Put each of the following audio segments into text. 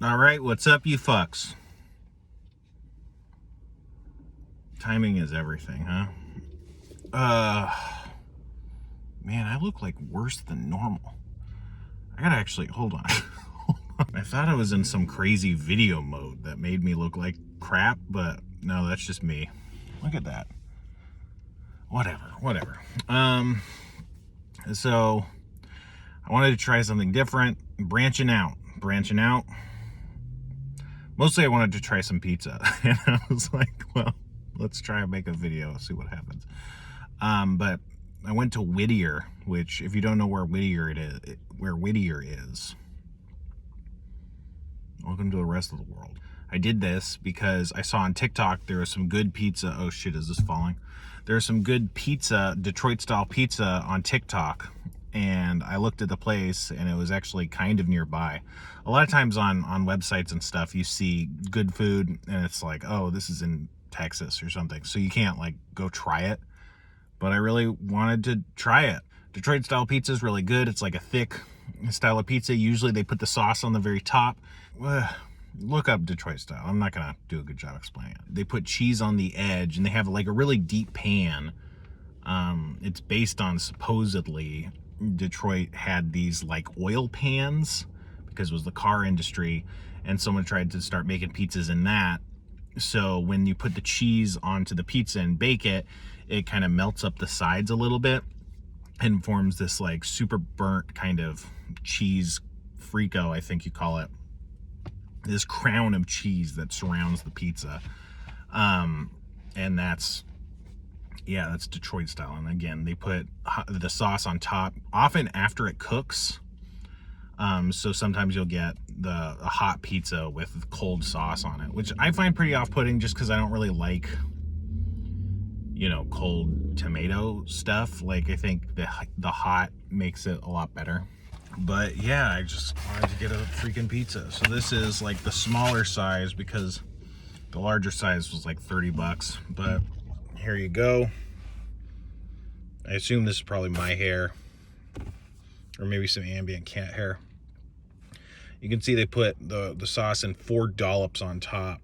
All right, what's up, you fucks? Timing is everything, huh? Man, I look like worse than normal. I gotta actually, hold on. I thought I was in some crazy video mode that made me look like crap, but no, that's just me. Look at that. Whatever. So I wanted to try something different, branching out. Mostly I wanted to try some pizza. And I was like, well, let's try and make a video, see what happens. But I went to Whittier, which, if you don't know where Whittier is, welcome to the rest of the world. I did this because I saw on TikTok there was some good pizza. Oh shit, is this falling? There's some good pizza, Detroit style pizza on TikTok. And I looked at the place and it was actually kind of nearby. A lot of times on websites and stuff, you see good food and it's like, oh, this is in Texas or something. So you can't like go try it. But I really wanted to try it. Detroit style pizza is really good. It's like a thick style of pizza. Usually they put the sauce on the very top. Look up Detroit style. I'm not gonna do a good job explaining it. They put cheese on the edge and they have like a really deep pan. It's based on, supposedly, Detroit had these like oil pans because it was the car industry, and someone tried to start making pizzas in that. So when you put the cheese onto the pizza and bake it, it kind of melts up the sides a little bit and forms this like super burnt kind of cheese frico, I think you call it. This crown of cheese that surrounds the pizza. And that's Detroit style. And again, they put the sauce on top, often after it cooks. So sometimes you'll get a hot pizza with cold sauce on it, which I find pretty off-putting just because I don't really like, cold tomato stuff. Like, I think the hot makes it a lot better. But yeah, I just wanted to get a freaking pizza. So this is like the smaller size because the larger size was like $30. But here you go. I assume this is probably my hair, or maybe some ambient cat hair. You can see they put the sauce in 4 dollops on top,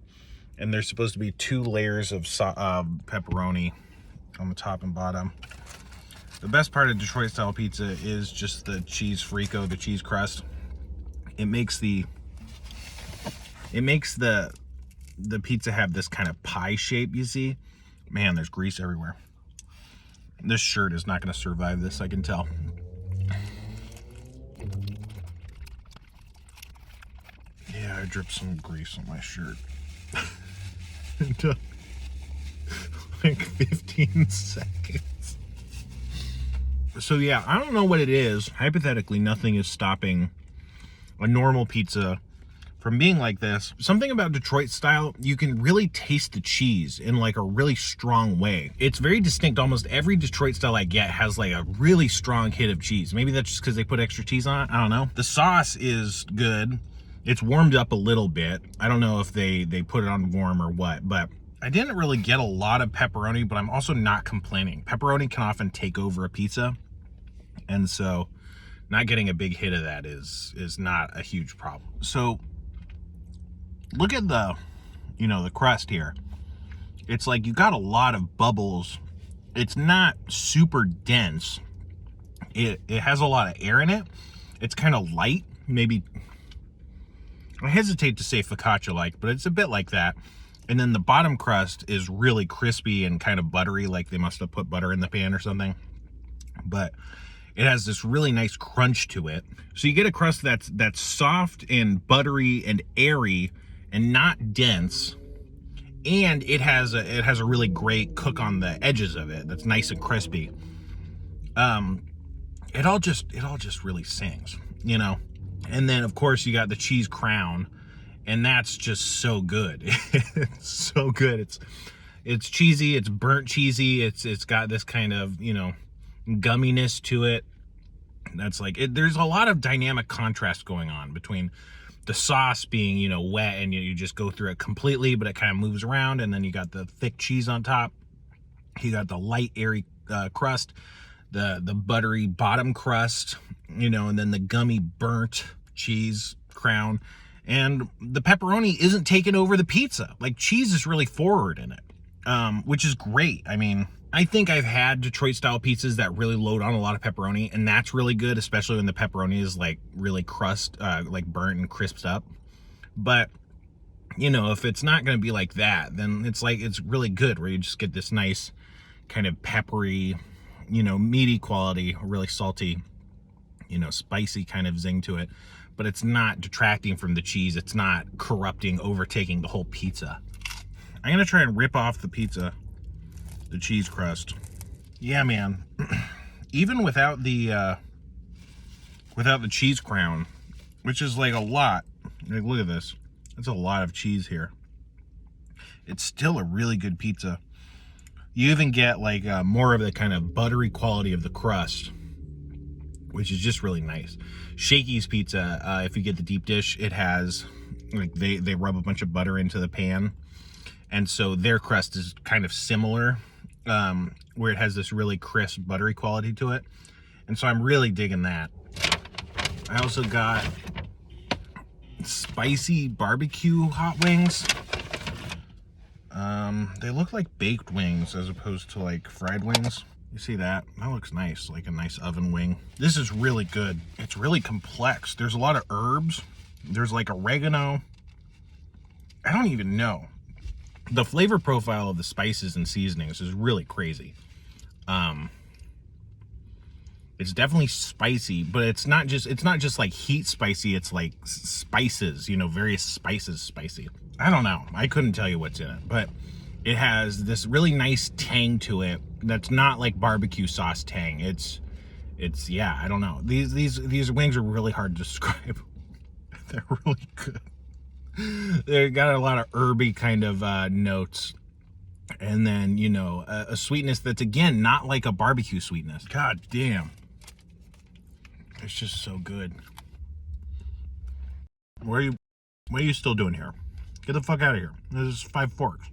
and there's supposed to be 2 layers of pepperoni on the top and bottom. The best part of Detroit style pizza is just the cheese frico, the cheese crust. It makes the pizza have this kind of pie shape, you see? Man, there's grease everywhere. This shirt is not going to survive this, I can tell. Yeah, I dripped some grease on my shirt. It took like 15 seconds. So yeah, I don't know what it is. Hypothetically, nothing is stopping a normal pizza from being like this. Something about Detroit style, you can really taste the cheese in like a really strong way. It's very distinct. Almost every Detroit style I get has like a really strong hit of cheese. Maybe that's just because they put extra cheese on it. I don't know. The sauce is good. It's warmed up a little bit. I don't know if they put it on warm or what, but I didn't really get a lot of pepperoni, but I'm also not complaining. Pepperoni can often take over a pizza. And so not getting a big hit of that is not a huge problem. So look at the crust here. It's like you got a lot of bubbles. It's not super dense. It has a lot of air in it. It's kind of light. Maybe, I hesitate to say focaccia-like, but it's a bit like that. And then the bottom crust is really crispy and kind of buttery, like they must have put butter in the pan or something. But it has this really nice crunch to it. So you get a crust that's soft and buttery and airy and not dense. And it has a really great cook on the edges of it that's nice and crispy. It all just really sings, And then of course you got the cheese crown, and that's just so good. It's so good. It's cheesy, it's burnt cheesy, it's got this kind of, gumminess to it. That's like there's a lot of dynamic contrast going on between the sauce being, wet and you just go through it completely, but it kind of moves around, and then you got the thick cheese on top. You got the light, airy crust, the buttery bottom crust, and then the gummy burnt cheese crown. And the pepperoni isn't taking over the pizza. Like, cheese is really forward in it, which is great. I mean, I think I've had Detroit style pizzas that really load on a lot of pepperoni, and that's really good, especially when the pepperoni is like really like burnt and crisped up. But, you know, if it's not going to be like that, then it's really good where you just get this nice kind of peppery, you know, meaty quality, really salty, you know, spicy kind of zing to it. But it's not detracting from the cheese. It's not corrupting, overtaking the whole pizza. I'm gonna try and rip off the pizza, the cheese crust. Yeah, man. Even without the cheese crown, which is like a lot. Like, look at this. That's a lot of cheese here. It's still a really good pizza. You even get like more of the kind of buttery quality of the crust, which is just really nice. Shakey's Pizza, if you get the deep dish, it has, like, they rub a bunch of butter into the pan, and so their crust is kind of similar, where it has this really crisp, buttery quality to it, and so I'm really digging that. I also got spicy barbecue hot wings. They look like baked wings as opposed to like fried wings. You see that? That looks nice, like a nice oven wing. This is really good. It's really complex. There's a lot of herbs. There's like oregano. I don't even know. The flavor profile of the spices and seasonings is really crazy. It's definitely spicy, but it's not just like heat spicy. It's like spices, you know, various spices spicy. I don't know. I couldn't tell you what's in it, but it has this really nice tang to it that's not like barbecue sauce tang. It's yeah, I don't know. These wings are really hard to describe. They're really good. They got a lot of herby kind of notes, and then, you know, a sweetness that's, again, not like a barbecue sweetness. God damn, it's just so good. What are you still doing here? Get the fuck out of here. This is 5 Forks.